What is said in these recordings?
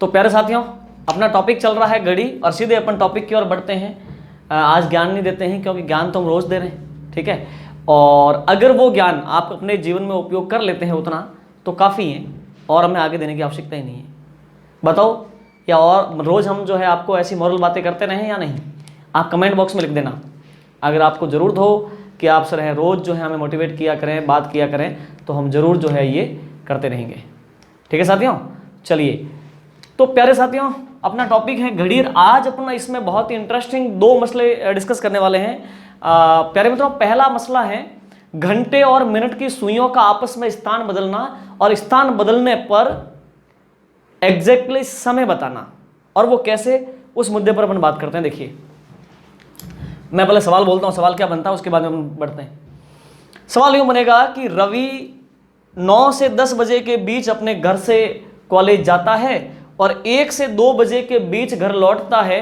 तो प्यारे साथियों, अपना टॉपिक चल रहा है घड़ी और सीधे अपन टॉपिक की ओर बढ़ते हैं। आज ज्ञान नहीं देते हैं क्योंकि ज्ञान तो हम रोज दे रहे हैं, ठीक है। और अगर वो ज्ञान आप अपने जीवन में उपयोग कर लेते हैं उतना तो काफ़ी है और हमें आगे देने की आवश्यकता ही नहीं है। बताओ, या और रोज़ हम जो है आपको ऐसी मॉरल बातें करते रहें या नहीं? आप कमेंट बॉक्स में लिख देना अगर आपको ज़रूरत हो कि आप सर हैं रोज़ जो है हमें मोटिवेट किया करें, बात किया करें, तो हम ज़रूर जो है ये करते रहेंगे। ठीक है साथियों, चलिए। तो प्यारे साथियों, अपना टॉपिक है घड़ी। आज अपना इसमें बहुत ही इंटरेस्टिंग 2 मसले डिस्कस करने वाले हैं। प्यारे मित्रों, पहला मसला है घंटे और मिनट की सुइयों का आपस में स्थान बदलना और स्थान बदलने पर एग्जैक्टली समय बताना, और वो कैसे, उस मुद्दे पर अपन बात करते हैं। देखिए, मैं पहले सवाल बोलता हूं, सवाल क्या बनता है उसके बाद में हम बढ़ते हैं। सवाल यूं बनेगा कि रवि 9 से 10 बजे के बीच अपने घर से कॉलेज जाता है और 1 से 2 बजे के बीच घर लौटता है,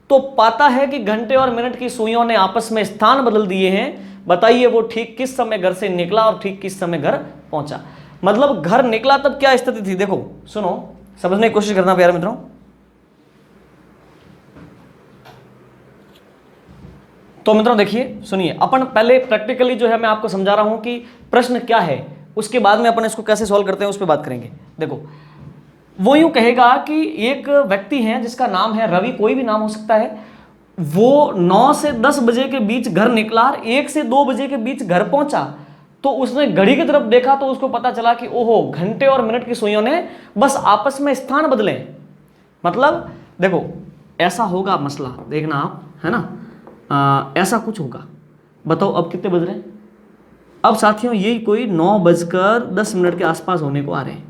तो पाता है कि घंटे और मिनट की सुइयों ने आपस में स्थान बदल दिए हैं। बताइए वो ठीक किस समय घर से निकला और ठीक किस समय घर पहुंचा। मतलब घर निकला तब क्या स्थिति थी, देखो सुनो, समझने की कोशिश करना प्यारे मित्रों। तो मित्रों देखिए, सुनिए, अपन पहले प्रैक्टिकली जो है मैं आपको समझा रहा हूं कि प्रश्न क्या है, उसके बाद में अपन इसको कैसे सॉल्व करते हैं उस पर बात करेंगे। देखो, वो यूं कहेगा कि एक व्यक्ति है जिसका नाम है रवि, कोई भी नाम हो सकता है। वो 9 से 10 बजे के बीच घर निकला और 1 से 2 बजे के बीच घर पहुंचा। तो उसने घड़ी की तरफ देखा तो उसको पता चला कि ओहो, घंटे और मिनट की सुइयों ने बस आपस में स्थान बदले। मतलब देखो, ऐसा होगा मसला, देखना आप, है ना, ऐसा कुछ होगा। बताओ अब कितने बज रहे हैं? अब साथियों यही कोई 9:10 के आसपास होने को आ रहे हैं।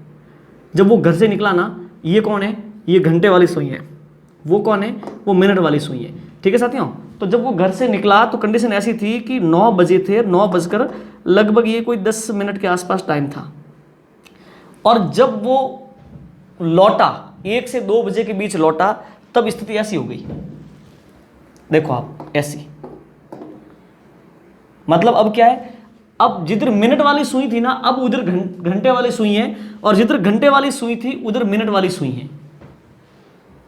जब वो घर से निकला ना, ये कौन है? ये घंटे वाली सुई है। वो कौन है? वो मिनट वाली सुई है। ठीक है साथियों, तो जब वो घर से निकला तो कंडीशन ऐसी थी कि 9 बजे थे, 9 बजकर लगभग ये कोई 10 मिनट के आसपास टाइम था। और जब वो लौटा 1 से 2 बजे के बीच लौटा, तब स्थिति ऐसी हो गई। देखो आप, ऐसी, मतलब अब क्या है, अब जिधर मिनट वाली सुई थी ना, अब उधर घंटे वाली सुई है, और जिधर घंटे वाली सुई थी उधर मिनट वाली सुई है।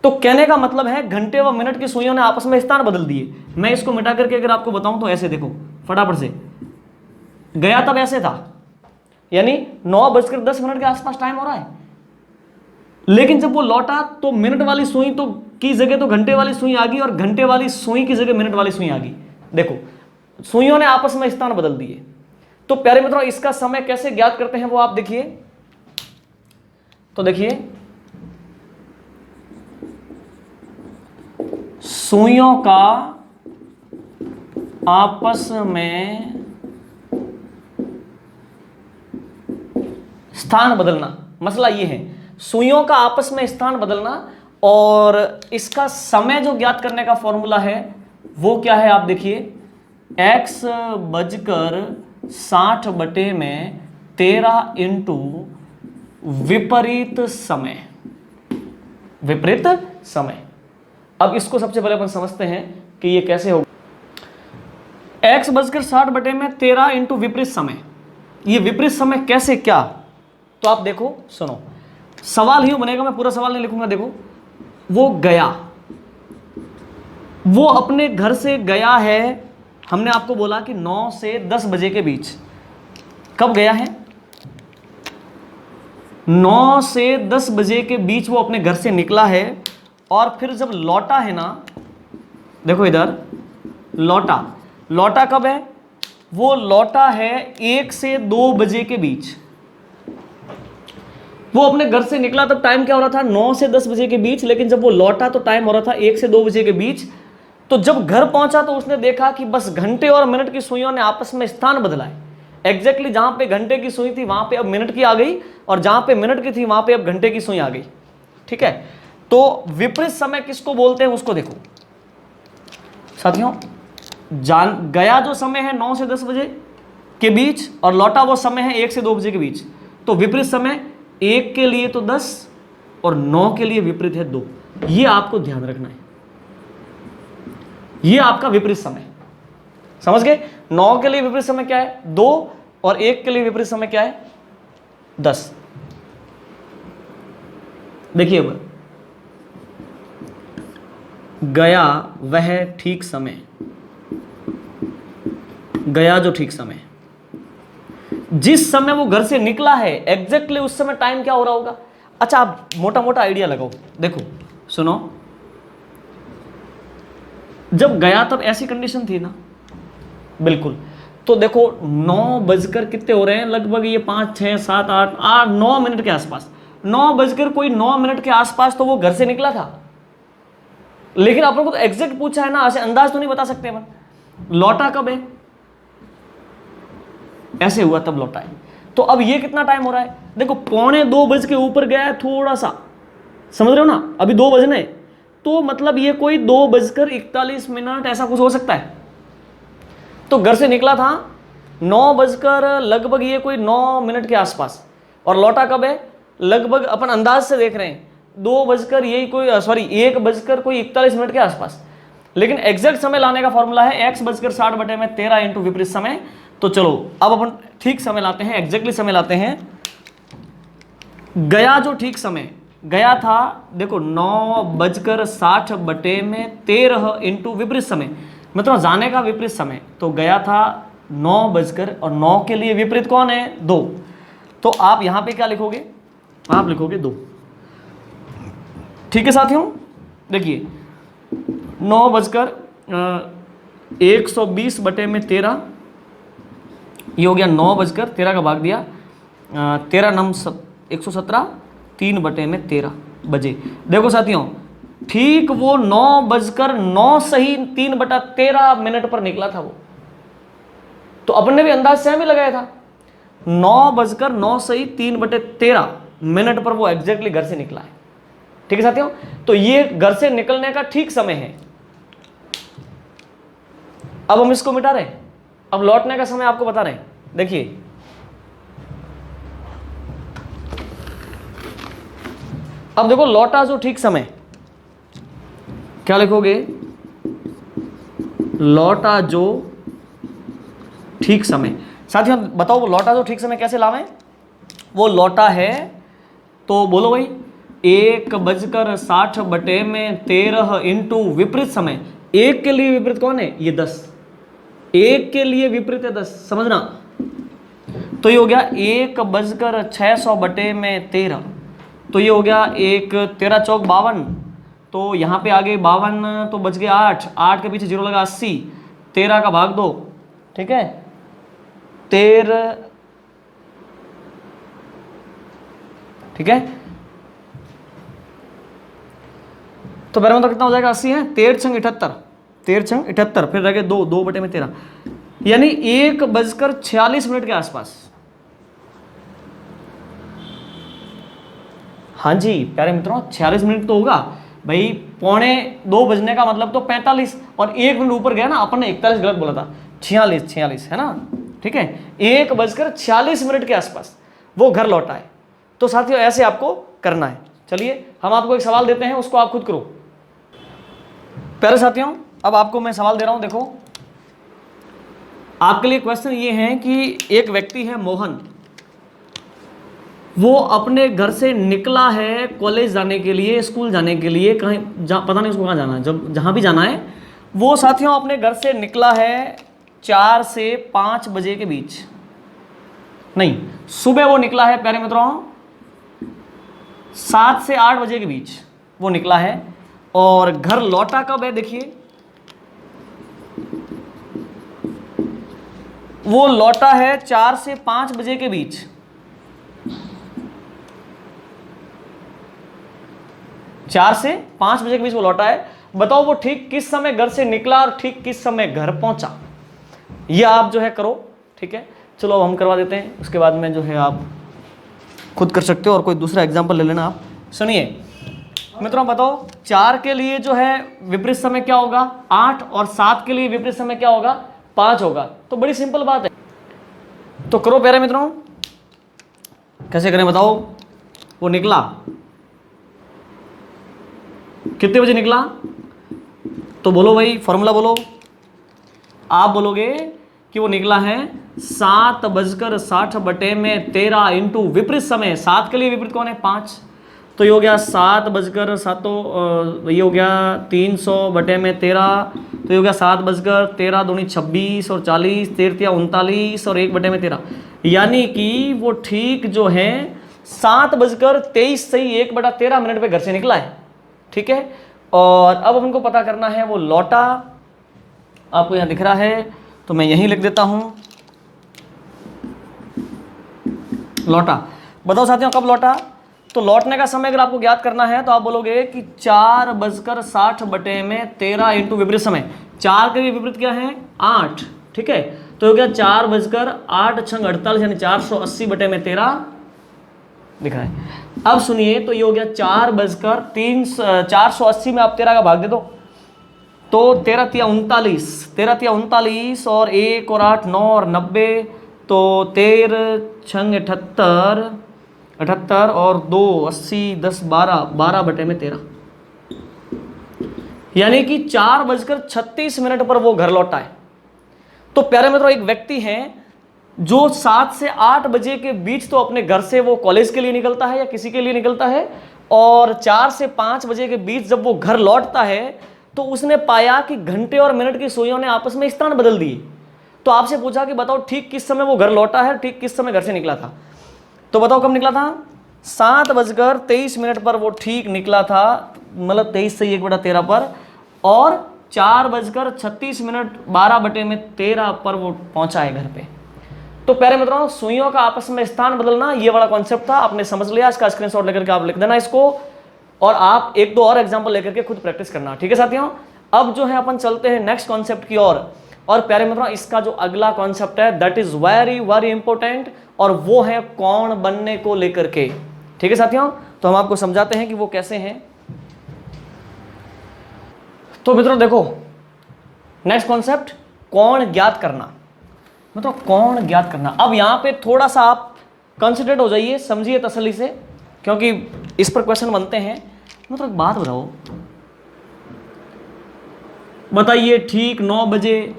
तो कहने का मतलब है घंटे व मिनट की सुइयों ने आपस में स्थान बदल दिए। मैं इसको मिटा करके अगर आपको बताऊं तो ऐसे देखो फटाफट से, गया तब ऐसे था, यानी 9:10 के आसपास टाइम हो रहा है, लेकिन जब वो लौटा तो मिनट वाली सुई तो की जगह तो घंटे वाली सुई आ गई और घंटे वाली सुई की जगह मिनट वाली सुई आ गई। देखो, सुइयों ने आपस में स्थान बदल दिए। तो प्यारे मित्रों, इसका समय कैसे ज्ञात करते हैं वो आप देखिए। तो देखिए, सुइयों का आपस में स्थान बदलना, मसला ये है, सुइयों का आपस में स्थान बदलना। और इसका समय जो ज्ञात करने का फॉर्मूला है वो क्या है, आप देखिए, x/60/13 इंटू विपरीत समय। विपरीत समय, अब इसको सबसे पहले अपन समझते हैं कि ये कैसे होगा। x/60/13 इंटू विपरीत समय, ये विपरीत समय कैसे, क्या? तो आप देखो, सुनो, सवाल यूं बनेगा, मैं पूरा सवाल नहीं लिखूंगा। देखो, वो गया, वो अपने घर से गया है, हमने आपको बोला कि 9 से 10 बजे के बीच। कब गया है? 9 से 10 बजे के बीच वो अपने घर से निकला है, और फिर जब लौटा है ना, देखो इधर, लौटा कब है? वो लौटा है 1 से 2 बजे के बीच। वो अपने घर से निकला तब टाइम क्या हो रहा था? 9 से 10 बजे के बीच, लेकिन जब वो लौटा तो टाइम हो रहा था 1 से 2 बजे के बीच। तो जब घर पहुंचा तो उसने देखा कि बस घंटे और मिनट की सुइयों ने आपस में स्थान बदला है। एग्जैक्टली जहां पे घंटे की सुई थी वहां पे अब मिनट की आ गई, और जहां पे मिनट की थी वहां पे अब घंटे की सुई आ गई। ठीक है, तो विपरीत समय किसको बोलते हैं उसको देखो साथियों। गया जो समय है 9 से 10 बजे के बीच, और लौटा वो समय है 1 से 2 बजे के बीच। तो विपरीत समय 1 के लिए तो 10 और 9 के लिए विपरीत है 2। ये आपको ध्यान रखना है, ये आपका विपरीत समय, समझ गए? 9 के लिए विपरीत समय क्या है? 2, और 1 के लिए विपरीत समय क्या है? 10। देखिए अब गया वह ठीक समय, गया जो ठीक समय, जिस समय वो घर से निकला है एग्जैक्टली उस समय टाइम क्या हो रहा होगा। अच्छा, आप मोटा मोटा आइडिया लगाओ। देखो सुनो, जब गया तब ऐसी कंडीशन थी ना, बिल्कुल। तो देखो 9 बजकर कितने हो रहे हैं, लगभग ये 5 6 7 8 8 9 मिनट के आसपास, 9 बजकर कोई 9 मिनट के आसपास तो वो घर से निकला था। लेकिन आप लोगों को तो एग्जैक्ट पूछा है ना, ऐसे अंदाज तो नहीं बता सकते अपन। लौटा कब है, ऐसे हुआ तब लौटा है। तो अब ये कितना टाइम हो रहा है, देखो 1:45 बज के ऊपर गया है थोड़ा सा, समझ रहे हो ना, अभी 2 बजने, तो मतलब ये कोई 2:41 ऐसा कुछ हो सकता है। तो घर से निकला था 9 बजकर लगभग ये कोई 9 मिनट के आसपास, और लौटा कब है, लगभग अपन अंदाज से देख रहे हैं 2 बजकर यही कोई सॉरी 1 बजकर कोई 41 के आसपास। लेकिन एग्जैक्ट समय लाने का फॉर्मूला है x/60/13 इंटू विपरीत समय। तो चलो अब अपन ठीक समय लाते हैं, एग्जैक्टली समय लाते हैं। गया जो ठीक समय गया था, देखो 9:60/13 इंटू विपरीत समय, मतलब जाने का विपरीत समय। तो गया था 9 बजकर, और 9 के लिए विपरीत कौन है, 2। तो आप यहां पे क्या लिखोगे, आप लिखोगे 2। ठीक है साथियों, देखिए 9:120/13 ये हो गया 9:13 का भाग दिया 13 नम 117 3/13 बजे। देखो साथियों, ठीक वो 9:09 सही 3/13 पर निकला था वो। तो अपन ने भी अंदाज से ही लगाया था 9:09 सही 3/13 पर वो एग्जैक्टली घर से निकला है। ठीक है साथियों, तो ये घर से निकलने का ठीक समय है। अब हम इसको मिटा रहे हैं, अब लौटने का समय आपको बता रहे हैं। देखिए अब देखो लौटा जो ठीक समय, क्या लिखोगे, लौटा जो ठीक समय। साथियों बताओ वो लौटा जो ठीक समय कैसे लावें, वो लौटा है तो बोलो भाई 1:60/13 इंटू विपरीत समय। 1 के लिए विपरीत कौन है, ये 10, 1 के लिए विपरीत है 10, समझना। तो ये हो गया 1:600/13, तो ये हो गया 1 13 चौक 52, तो यहाँ पे आ गए 52, तो बच गए 8, 8 के पीछे 0 लगा 80, 13 का भाग 2, ठीक है 13, ठीक है। तो पहले मतलब कितना हो जाएगा, 80 है, 13 छंग 78, 13 छंग 78, फिर रह गए 2, 2/13, यानी 1:46 के आसपास। हाँ जी प्यारे मित्रों, 46 मिनट तो होगा भाई, 1:45 बजने का मतलब तो 45, और 1 मिनट ऊपर गया ना, अपन ने 41 गलत बोला था, 46 है ना, ठीक है। 1:46 के आसपास वो घर लौटा है। तो साथियों ऐसे आपको करना है। चलिए हम आपको एक सवाल देते हैं, उसको आप खुद करो। प्यारे साथियों अब आपको मैं सवाल दे रहा हूं, देखो आपके लिए क्वेश्चन ये है कि एक व्यक्ति है मोहन, वो अपने घर से निकला है कॉलेज जाने के लिए, स्कूल जाने के लिए, कहीं पता नहीं उसको कहाँ जाना है, जहाँ भी जाना है वो साथियों अपने घर से निकला है 4 से 5 बजे के बीच, नहीं सुबह वो निकला है प्यारे मित्रों 7 से 8 बजे के बीच वो निकला है, और घर लौटा कब है, देखिए वो लौटा है 4 से 5 बजे के बीच। चार से 5 बजे के बीच वो लौटा है। बताओ वो ठीक किस समय घर से निकला और ठीक किस समय घर पहुंचा, ये आप जो है करो, ठीक है। चलो अब हम करवा देते हैं, उसके बाद में जो है आप खुद कर सकते हो, और कोई दूसरा एग्जांपल ले लेना आप। सुनिए मित्रों, बताओ 4 के लिए जो है विपरीत समय क्या होगा 8, और 7 के लिए विपरीत समय क्या होगा 5 होगा। तो बड़ी सिंपल बात है, तो करो प्यारे मित्रों, कैसे करें बताओ। वो निकला कितने बजे निकला, तो बोलो भाई फॉर्मूला बोलो। आप बोलोगे कि वो निकला है 7:60/13 इंटू विपरीत समय। 7 के लिए विपरीत कौन है 5, तो ये हो गया 7 बजकर सातों, ये हो गया 300/13, तो ये हो गया 7 बजकर 13 दूनी 26 और 40, 13 39 और 1/13, यानी कि वो ठीक जो है 7 बजकर 23 सही 1/13 मिनट पे घर से निकला है। ठीक है, और अब हमको पता करना है वो लौटा, आपको यहाँ दिख रहा है तो मैं यहीं लिख देता हूं, लौटा। बताओ साथियों कब लौटा? तो लौटने का समय अगर आपको ज्ञात करना है तो आप बोलोगे कि 4:60 इंटू विपरीत समय, 4 के भी विपरीत क्या है 8। ठीक है, तो हो गया 4:08 यानी 480/13 दिख रहा है। अब सुनिए, तो ये हो गया 4:480 में आप 13 का भाग दे दो, तो 13 तिया 39 और 1 और 8 9 और 90, तो 13 छंग 78 और 2 80 10 12/13, यानी कि 4:36 पर वो घर लौटा है। तो प्यारे मित्रों, एक व्यक्ति है जो 7 से 8 बजे के बीच तो अपने घर से वो कॉलेज के लिए निकलता है या किसी के लिए निकलता है, और 4 से 5 बजे के बीच जब वो घर लौटता है तो उसने पाया कि घंटे और मिनट की सुइयों ने आपस में स्थान बदल दिए। तो आपसे पूछा कि बताओ ठीक किस समय वो घर लौटा है, ठीक किस समय घर से निकला था? तो बताओ कब निकला था? 7:23 पर वो ठीक निकला था, मतलब 23 से 1/13 पर, और 4:36 12/13 पर वो पहुंचा है घर पे। तो प्यारे मित्रों, सुइयों का आपस में स्थान बदलना, ये वाला कॉन्सेप्ट था, आपने समझ लिया। इसका स्क्रीनशॉट लेकर के आप लिख देना इसको, और आप 1-2 और एग्जांपल लेकर के खुद प्रैक्टिस करना। ठीक है साथियों, अब जो है अपन चलते हैं नेक्स्ट कॉन्सेप्ट की ओर। और प्यारे मित्रों, इसका जो अगला कॉन्सेप्ट है that is very very important, और वो है कौन बनने को लेकर के। ठीक है साथियों, तो हम आपको समझाते हैं कि वो कैसे हैं। तो मित्रों देखो, नेक्स्ट कॉन्सेप्ट कौन ज्ञात करना। मतलब कौन ज्ञात करना। अब यहां पे थोड़ा सा आप कंसंट्रेट हो जाइए, समझिए तसल्ली से, क्योंकि इस पर क्वेश्चन बनते हैं। मतलब एक बात बताओ, बताइए ठीक 9 बजे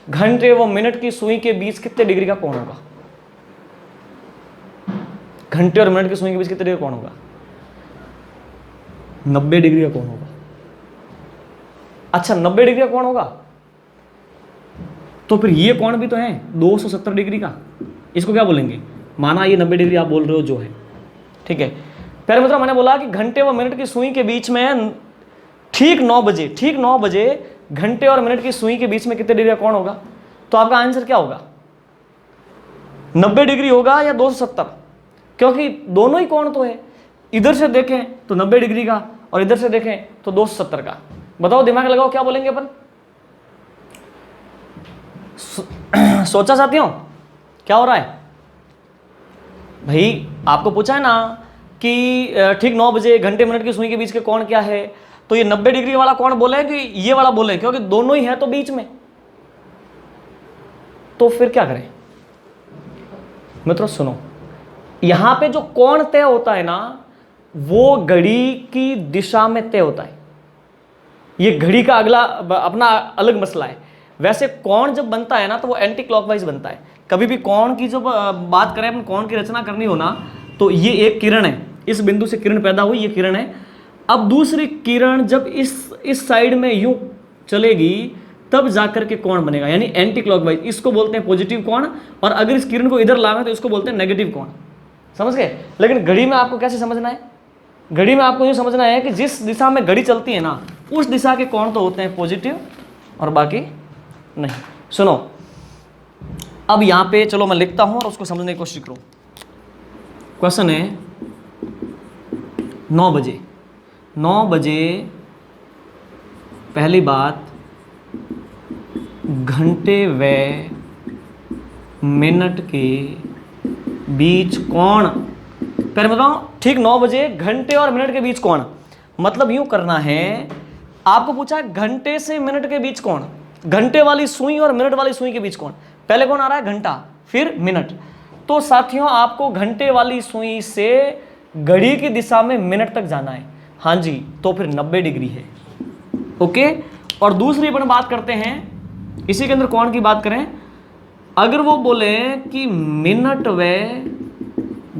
घंटे व मिनट की सुई के बीच कितने डिग्री का कोण होगा? घंटे और मिनट की सुई के बीच कितने डिग्री का कोण होगा? 90 डिग्री का कोण होगा। अच्छा, 90 डिग्री का कोण होगा, तो फिर ये कोण भी तो है 270 डिग्री का, इसको क्या बोलेंगे? माना ये 90 डिग्री आप बोल रहे हो जो है, ठीक है। प्यारे मित्रों, मैंने बोला कि घंटे व मिनट की सुई के बीच में ठीक 9 बजे घंटे और मिनट की सुई के बीच में कितने डिग्री का कोण होगा? तो आपका आंसर क्या होगा? 90 डिग्री होगा या 270? क्योंकि दोनों ही कोण तो है, इधर से देखें तो 90 डिग्री का और इधर से देखें तो 270 का। बताओ, दिमाग लगाओ, क्या बोलेंगे अपन? सोचा साथियों क्या हो रहा है? भाई आपको पूछा है ना कि ठीक 9 बजे घंटे मिनट की सुई के बीच के कोण क्या है, तो ये 90 डिग्री वाला कोण बोले कि ये वाला बोले? क्योंकि दोनों ही है तो बीच में। तो फिर क्या करें मित्रों? सुनो, यहां पे जो कोण तय होता है ना, वो घड़ी की दिशा में तय होता है। ये घड़ी का अगला अपना अलग मसला है। वैसे कोण जब बनता है ना, तो वो एंटी क्लॉकवाइज बनता है। कभी भी कोण की जब बात करें, अपन कोण की रचना करनी हो ना, तो ये एक किरण है, इस बिंदु से किरण पैदा हुई, ये किरण है। अब दूसरी किरण जब इस साइड में यूं चलेगी, तब जाकर के कोण बनेगा, यानी एंटी क्लॉकवाइज। इसको बोलते हैं पॉजिटिव कोण, और अगर इस किरण को इधर लावे तो इसको बोलते हैं नेगेटिव कोण। समझ गए? लेकिन घड़ी में आपको कैसे समझना है? घड़ी में आपको यूं समझना है कि जिस दिशा में घड़ी चलती है ना, उस दिशा के कोण तो होते हैं पॉजिटिव और बाकी नहीं। सुनो, अब यहां पे चलो मैं लिखता हूं और उसको समझने की कोशिश करो। क्वेश्चन है 9 बजे पहली बात, घंटे व मिनट के बीच कोण। पहले बताओ, ठीक 9 बजे घंटे और मिनट के बीच कोण, मतलब यूं करना है। आपको पूछा घंटे से मिनट के बीच कोण, घंटे वाली सुई और मिनट वाली सुई के बीच कोण। पहले कौन आ रहा है? घंटा, फिर मिनट। तो साथियों, आपको घंटे वाली सुई से घड़ी की दिशा में मिनट तक जाना है। हाँ जी, तो फिर 90 डिग्री है। ओके, और दूसरी अपन बात करते हैं, इसी के अंदर कोण की बात करें। अगर वो बोले कि मिनट व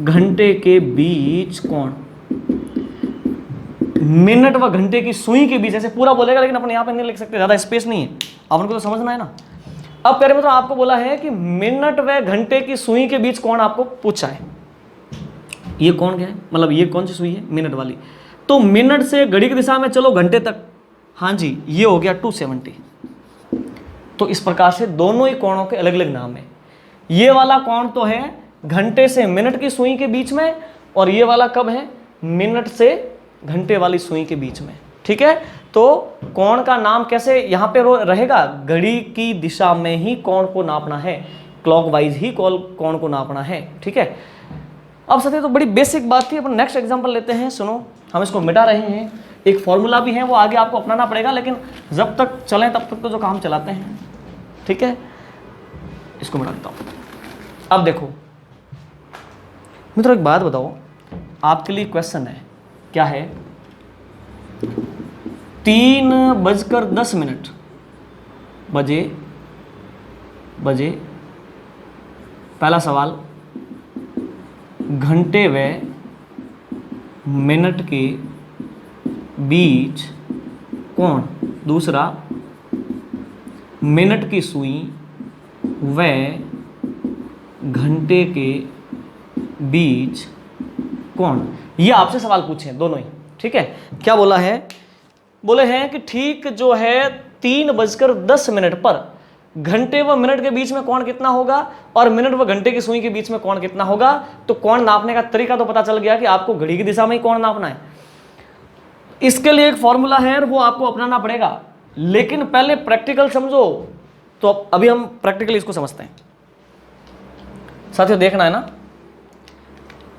घंटे के बीच कोण, मिनट व घंटे की सुई के बीच, ऐसे पूरा बोलेगा लेकिन अपन यहाँ पे नहीं लिख सकते, ज्यादा स्पेस नहीं है, अपन को तो समझना है ना। अब प्यारे मित्रों आपको बोला है कि मिनट व घंटे की सुई के बीच कोण आपको पूछा है। ये कोण क्या है, मतलब ये कौन सी सुई है, मिनट वाली। तो मिनट से घड़ी की दिशा में चलो घंटे तक, हाँ जी ये हो गया 270। तो इस प्रकार से दोनों ही कोणों के अलग अलग नाम है। ये वाला कोण तो है घंटे से मिनट की सुई के बीच में, और ये वाला कब है, मिनट से घंटे वाली सुई के बीच में। ठीक है, तो कोण का नाम कैसे यहाँ पे रहेगा, घड़ी की दिशा में ही कोण को नापना है, क्लॉकवाइज ही कोण को नापना है। ठीक है, अब साथियों तो बड़ी बेसिक बात थी। अपन नेक्स्ट एग्जांपल लेते हैं, सुनो। हम इसको मिटा रहे हैं, एक फॉर्मूला भी है वो आगे आपको अपनाना पड़ेगा, लेकिन जब तक चलें तब तक तो जो काम चलाते हैं। ठीक है, इसको मिटा देता हूँ। अब देखो मित्रों एक बात बताओ, आपके लिए क्वेश्चन है, क्या है, 3:10 बजे पहला सवाल, घंटे व मिनट के बीच कोण। दूसरा, मिनट की सुई व घंटे के बीच कोण। ये आपसे सवाल पूछे हैं दोनों ही। ठीक है, क्या बोला है, बोले हैं कि ठीक जो है 3:10 पर घंटे व मिनट के बीच में कोण कितना होगा, और मिनट व घंटे की सुई के बीच में कोण कितना होगा। तो कोण नापने का तरीका तो पता चल गया कि आपको घड़ी की दिशा में ही कोण नापना है। इसके लिए एक फॉर्मूला है और वो आपको अपनाना पड़ेगा, लेकिन पहले प्रैक्टिकल समझो। तो अभी हम प्रैक्टिकली इसको समझते हैं। साथियों देखना है ना,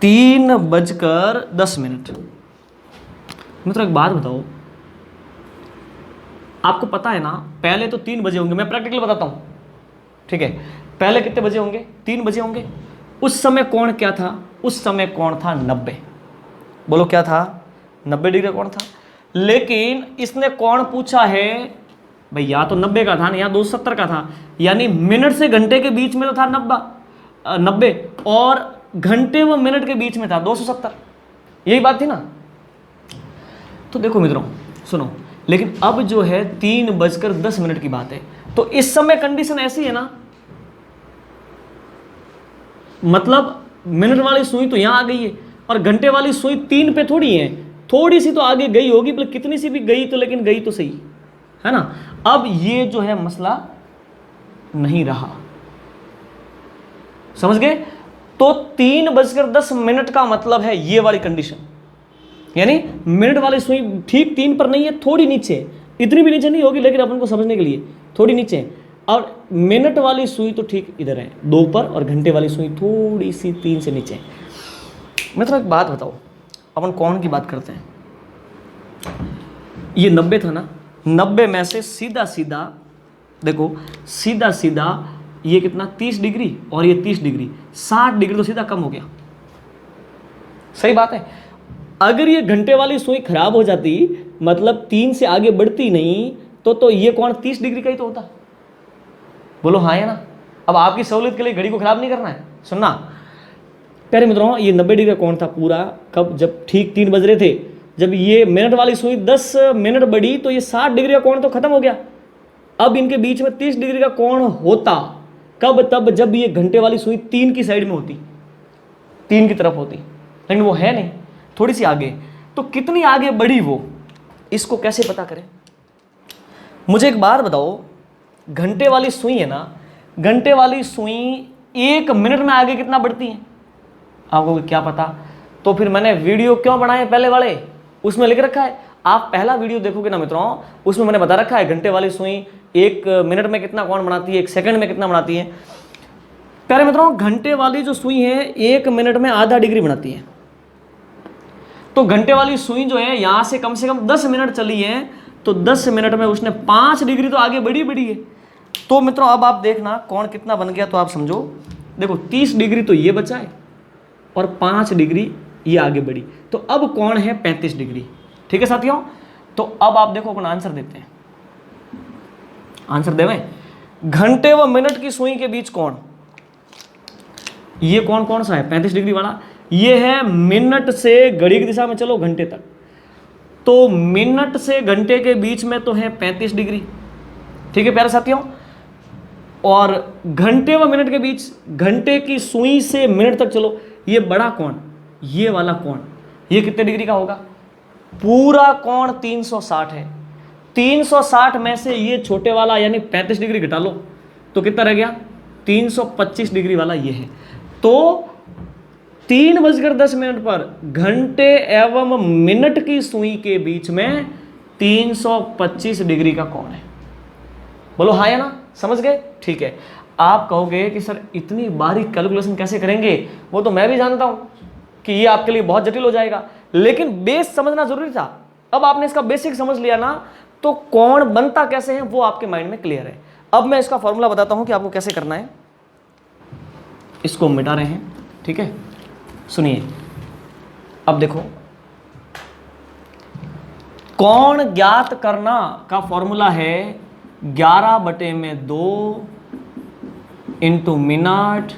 3:10। मित्रों एक बात बताओ, आपको पता है ना, पहले तो 3 बजे होंगे, मैं प्रैक्टिकल बताता हूं। ठीक है, पहले कितने बजे होंगे, 3 बजे होंगे। उस समय कोण क्या था, उस समय कोण था 90। बोलो क्या था, 90 डिग्री कोण था। लेकिन इसने कोण पूछा है भाई, या तो 90 का था ना, या 270 का था, यानी मिनट से घंटे के बीच में तो था 90 और घंटे व मिनट के बीच में था 270। यही बात थी ना। तो देखो मित्रों सुनो, लेकिन अब जो है 3:10 की बात है, तो इस समय कंडीशन ऐसी है ना, मतलब मिनट वाली सुई तो यहां आ गई है और घंटे वाली सुई 3 पे थोड़ी है, थोड़ी सी तो आगे गई होगी, पर कितनी सी भी गई तो, लेकिन गई तो सही है ना। अब ये जो है मसला नहीं रहा, समझ गए। तो 3:10 का मतलब है ये वाली कंडीशन, यानी मिनट वाली सुई ठीक 3 पर नहीं है, थोड़ी नीचे, इतनी भी नीचे नहीं होगी, लेकिन अपन को समझने के लिए थोड़ी नीचे है। और मिनट वाली सुई तो ठीक इधर है 2 पर, और घंटे वाली सुई थोड़ी सी 3 से नीचे है। मित्रों एक बात बताओ, अपन कोण की बात करते हैं। ये 90 था ना, 90 में से सीधा सीधा देखो, सीधा सीधा ये कितना 30 डिग्री और ये 30 डिग्री, 60 डिग्री तो सीधा कम हो गया। सही बात है। अगर ये घंटे वाली सुई खराब हो जाती, मतलब 3 से आगे बढ़ती नहीं, तो ये कोण 30 डिग्री का ही तो होता। बोलो हाँ या ना। अब आपकी सहूलियत के लिए घड़ी को खराब नहीं करना है, सुनना प्यारे मित्रों, ये 90 डिग्री का कोण था पूरा, कब, जब ठीक 3 बज रहे थे। जब ये मिनट वाली सुई 10 मिनट बढ़ी तो ये 60 डिग्री का कोण तो खत्म हो गया। अब इनके बीच में 30 डिग्री का कोण होता कब, तब जब ये घंटे वाली सुई 3 की साइड में होती, 3 की तरफ होती, लेकिन वो है नहीं, थोड़ी सी आगे। तो कितनी आगे बढ़ी वो, इसको कैसे पता करें। मुझे एक बार बताओ, घंटे वाली सुई है ना, घंटे वाली सुई 1 मिनट में आगे कितना बढ़ती है, आपको क्या पता। तो फिर मैंने वीडियो क्यों बनाए पहले वाले, उसमें लिख रखा है। आप पहला वीडियो देखोगे ना मित्रों, उसमें मैंने बता रखा है घंटे वाली सुई 1 मिनट में कितना कोण बनाती है, 1 सेकंड में कितना बनाती है। प्यारे मित्रों, घंटे वाली जो सुई है 1 मिनट में आधा डिग्री बनाती है। तो घंटे वाली सुई जो है यहां से कम 10 मिनट चली है, तो 10 मिनट में उसने 5 डिग्री तो आगे बढ़ी है। तो मित्रों अब आप देखना कोण कितना बन गया, तो आप समझो, देखो 30 डिग्री तो ये बचा है और 5 डिग्री ये आगे बढ़ी, तो अब कोण है 35 डिग्री। ठीक है साथियों, तो अब आप देखो अपन आंसर देते हैं, आंसर देवें। घंटे व मिनट की सुई के बीच कोण, ये कोण कौन सा है, 35 डिग्री वाला, ये है मिनट से घड़ी की दिशा में चलो घंटे तक। तो मिनट से घंटे के बीच में तो है 35 डिग्री, ठीक है प्यारे साथियों। और घंटे व मिनट के बीच, घंटे की सुई से मिनट तक चलो, ये बड़ा कोण, ये वाला कोण, ये कितने डिग्री का होगा? पूरा कोण 360 है। 360 में से ये छोटे वाला यानी 35 डिग्री घटा लो तो कितना रह गया? 325 डिग्री वाला ये है। तो 3:10 पर घंटे एवं मिनट की सुई के बीच में 325 डिग्री का कोण है। बोलो हाँ या ना, समझ गए? ठीक है। आप कहोगे कि सर इतनी बारीक कैलकुलेशन कैसे करेंगे? वो तो मैं भी जानता हूं कि ये आपके लिए बहुत जटिल हो जाएगा, लेकिन बेस समझना जरूरी था। अब आपने इसका बेसिक समझ लिया ना, तो कोण बनता कैसे है वो आपके माइंड में क्लियर है। अब मैं इसका फॉर्मूला बताता हूं कि आपको कैसे करना है। इसको मिटा रहे हैं, ठीक है, सुनिए। अब देखो, कोण ज्ञात करना का फॉर्मूला है 11/2 इंटू मिनट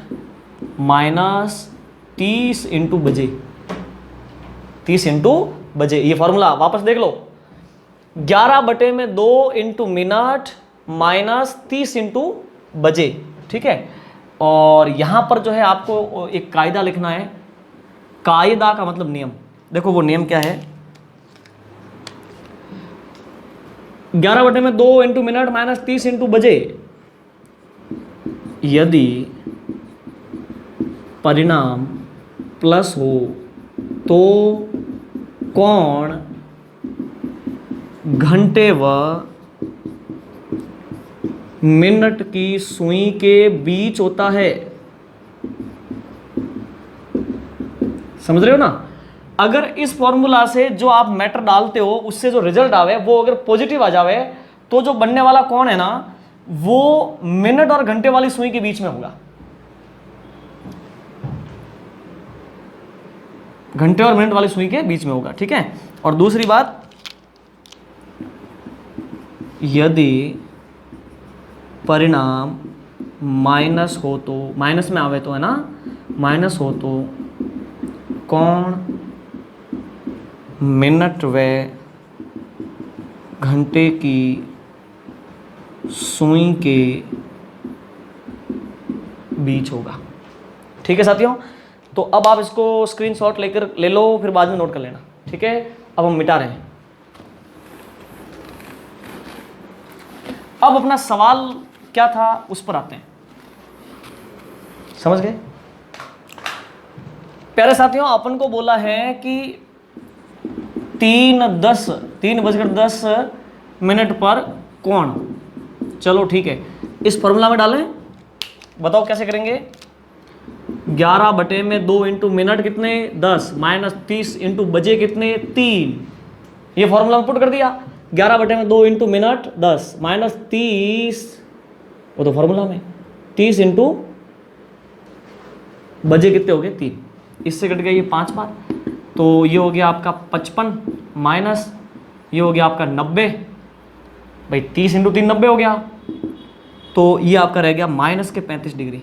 माइनस 30 इंटू बजे। 30 इंटू बजे, ये फॉर्मूला वापस देख लो। 11/2 इंटू मिनट माइनस 30 इंटू बजे, ठीक है। और यहां पर जो है आपको एक कायदा लिखना है। कायदा का मतलब नियम। देखो वो नियम क्या है? 11/2 इंटू मिनट माइनस 30 इंटू बजे। यदि परिणाम प्लस हो तो कोण घंटे व मिनट की सुई के बीच होता है। समझ रहे हो ना? अगर इस फॉर्मूला से जो आप मैटर डालते हो उससे जो रिजल्ट आवे वो अगर पॉजिटिव आ जावे तो जो बनने वाला कोण है ना वो मिनट और घंटे वाली सुई के बीच में होगा। घंटे और मिनट वाली सुई के बीच में होगा, ठीक है। और दूसरी बात, यदि परिणाम माइनस हो तो, माइनस में आवे तो है ना, माइनस हो तो कोण मिनट व घंटे की सुई के बीच होगा, ठीक है साथियों। तो अब आप इसको स्क्रीनशॉट लेकर ले लो, फिर बाद में नोट कर लेना, ठीक है। अब हम मिटा रहे हैं। अब अपना सवाल क्या था उस पर आते हैं, समझ गए प्यारे साथियों? अपन को बोला है कि 3:10 पर कोण। चलो ठीक है, इस फॉर्मूला में डालें, बताओ कैसे करेंगे? 11/2 इंटू मिनट कितने 10 माइनस 30 इंटू बजे कितने 3। ये फॉर्मूला में पुट कर दिया। 11/2 इंटू मिनट 10 माइनस 30, वो तो फॉर्मूला में 30 इंटू बजे कितने हो गए 3। इससे कट गया ये 5 बार, तो ये हो गया आपका 55 माइनस ये हो गया आपका 90। भाई 30 इंटू 3 90 हो गया, तो ये आपका रह गया माइनस के 35 डिग्री।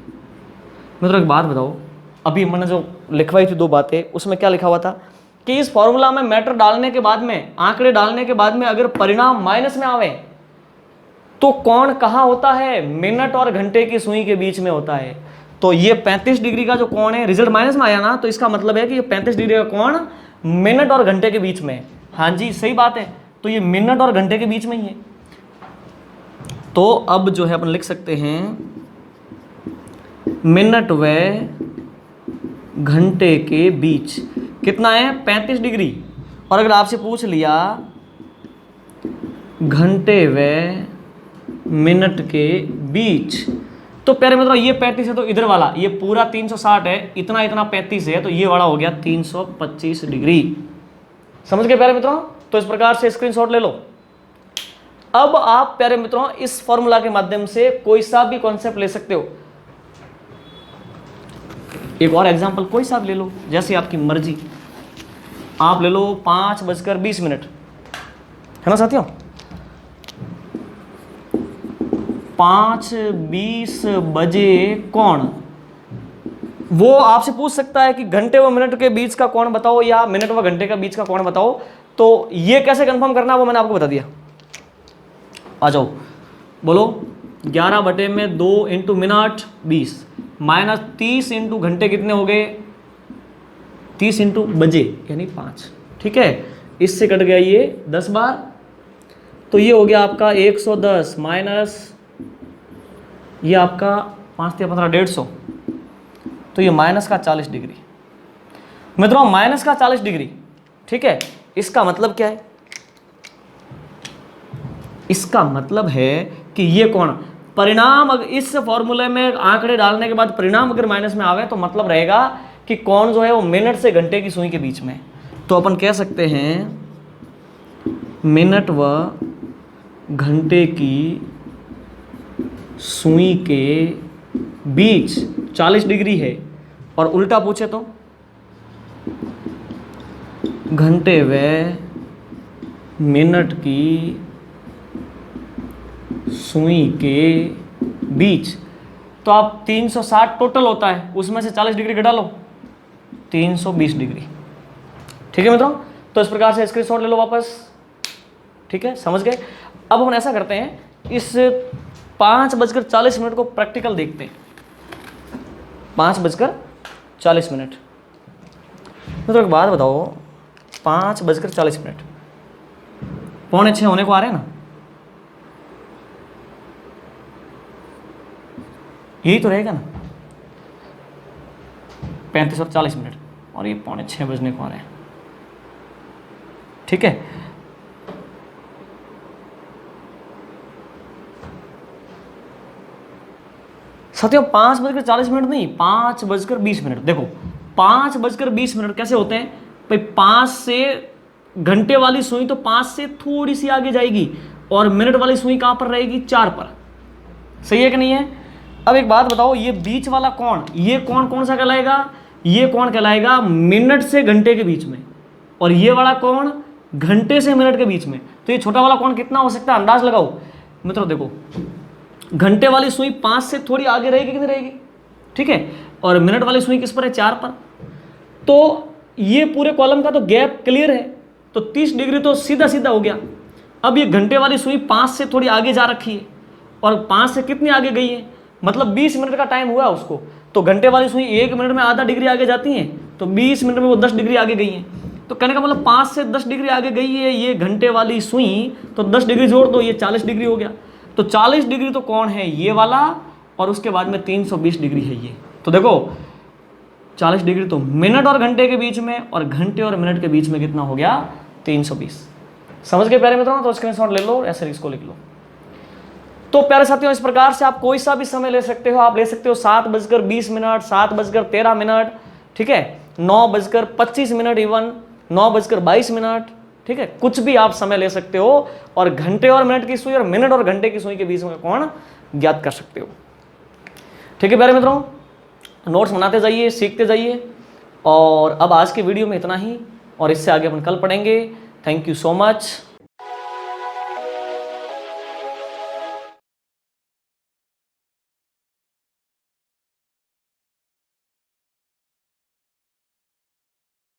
मतलब एक बात बताओ, अभी मैंने जो लिखवाई थी 2 बातें, उसमें क्या लिखा हुआ था कि इस फॉर्मूला में मैटर डालने के बाद में, आंकड़े डालने के बाद में अगर परिणाम माइनस में आवे तो कोण कहाँ होता है? मिनट और घंटे की सुई के बीच में होता है। तो ये 35 डिग्री का जो कोण है, रिजल्ट माइनस में आया ना, तो इसका मतलब है कि ये 35 डिग्री का कोण मिनट और घंटे के बीच में है। हाँ जी सही बात है, तो ये मिनट और घंटे के बीच में ही है। तो अब जो है अपन लिख सकते हैं मिनट व घंटे के बीच कितना है 35 डिग्री। और अगर आपसे पूछ लिया घंटे व मिनट के बीच, तो प्यारे मतलब ये 35 है तो इधर वाला ये पूरा 360 है, इतना इतना 35 है, तो ये वाला हो गया 325 डिग्री। समझ गए प्यारे मित्रों? तो इस प्रकार से स्क्रीनशॉट ले लो। अब आप प्यारे मित्रों इस फॉर्मूला के माध्यम से कोई सा भी कॉन्सेप्ट ले सकते हो। एक और एग्जांपल कोई सा ले लो, जैसे आपकी मर्जी। आप ले लो 5:20, है ना साथियों? 5:20 बजे कोण, वो आपसे पूछ सकता है कि घंटे व मिनट के बीच का कोण बताओ या मिनट व घंटे के बीच का कोण बताओ, तो ये कैसे कंफर्म करना है वो मैंने आपको बता दिया। आ जाओ बोलो, 11/2 इंटू मिनट 20 माइनस 30 इंटू घंटे कितने हो गए, 30 इंटू बजे यानी 5। ठीक है, इससे कट गया ये 10 बार, तो ये हो गया आपका 110 माइनस ये आपका 5 या 15 150, तो ये माइनस का 40 डिग्री। मित्रों माइनस का 40 डिग्री, ठीक है, इसका मतलब क्या है, इसका मतलब है कि ये कोण परिणाम, अगर इस फॉर्मूले में आंकड़े डालने के बाद परिणाम अगर माइनस में आवे तो मतलब रहेगा कि कोण जो है वो मिनट से घंटे की सुई के बीच में। तो अपन कह सकते हैं मिनट व घंटे की सुई के बीच 40 डिग्री है, और उल्टा पूछे तो घंटे व मिनट की सुई के बीच, तो आप 360 टोटल होता है, उसमें से 40 डिग्री घटा लो, 320 डिग्री। ठीक है मित्रों, तो इस प्रकार से स्क्रीनशॉट ले लो वापस। ठीक है, समझ गए। अब हम ऐसा करते हैं, इस 5:40 को प्रैक्टिकल देखते हैं। 5:40। तो एक बात बताओ, 5:40 5:45 होने को आ रहे हैं ना, यही तो रहेगा ना, 35 और 40 मिनट, और ये 5:45 बजने को आ रहे हैं। ठीक है, साथियों 5:40 नहीं, 5:20। देखो 5:20 कैसे होते हैं भाई, 5 से घंटे वाली सुई तो 5 से थोड़ी सी आगे जाएगी, और मिनट वाली सुई कहां पर रहेगी, 4 पर। सही है कि नहीं है। अब एक बात बताओ, ये बीच वाला कोण, ये कोण कौन सा कहलाएगा, ये कोण कहलाएगा मिनट से घंटे के बीच में, और ये वाला कोण घंटे से मिनट के बीच में। तो ये छोटा वाला कोण कितना हो सकता है, अंदाज लगाओ मित्रों। देखो घंटे वाली सुई 5 से थोड़ी आगे रहेगी कि नहीं रहेगी, ठीक है, और मिनट वाली सुई किस पर है, 4 पर। तो ये पूरे कॉलम का तो गैप क्लियर है, तो 30 डिग्री तो सीधा सीधा हो गया। अब ये घंटे वाली सुई 5 से थोड़ी आगे जा रखी है, और 5 से कितनी आगे गई है, मतलब 20 मिनट का टाइम हुआ उसको। तो घंटे वाली सुई 1 मिनट में आधा डिग्री आगे जाती है, तो 20 मिनट में वो 10 डिग्री आगे गई है। तो कहने का मतलब 5 से 10 डिग्री आगे गई है ये घंटे वाली सुई, तो 10 डिग्री जोड़ दो, ये 40 डिग्री हो गया। तो 40 डिग्री तो कौन है, ये वाला, और उसके बाद में 320 डिग्री है ये। तो देखो 40 डिग्री तो मिनट और घंटे के बीच में, और घंटे और मिनट के बीच में कितना हो गया, 320। समझ गए प्यारे मित्रों, तो स्क्रीनशॉट ले लो, ऐसे इसको लिख लो। तो प्यारे साथियों, इस प्रकार से आप कोई सा भी समय ले सकते हो। आप ले सकते हो 7:20, 7:13, ठीक है, 9:25, इवन 9:22, ठीक है, कुछ भी आप समय ले सकते हो, और घंटे और मिनट की सुई और मिनट और घंटे की सुई के बीच में कोण ज्ञात कर सकते हो। ठीक है प्यारे मित्रों, नोट्स बनाते जाइए, सीखते जाइए, और अब आज के वीडियो में इतना ही, और इससे आगे अपन कल पढ़ेंगे। Thank you so much.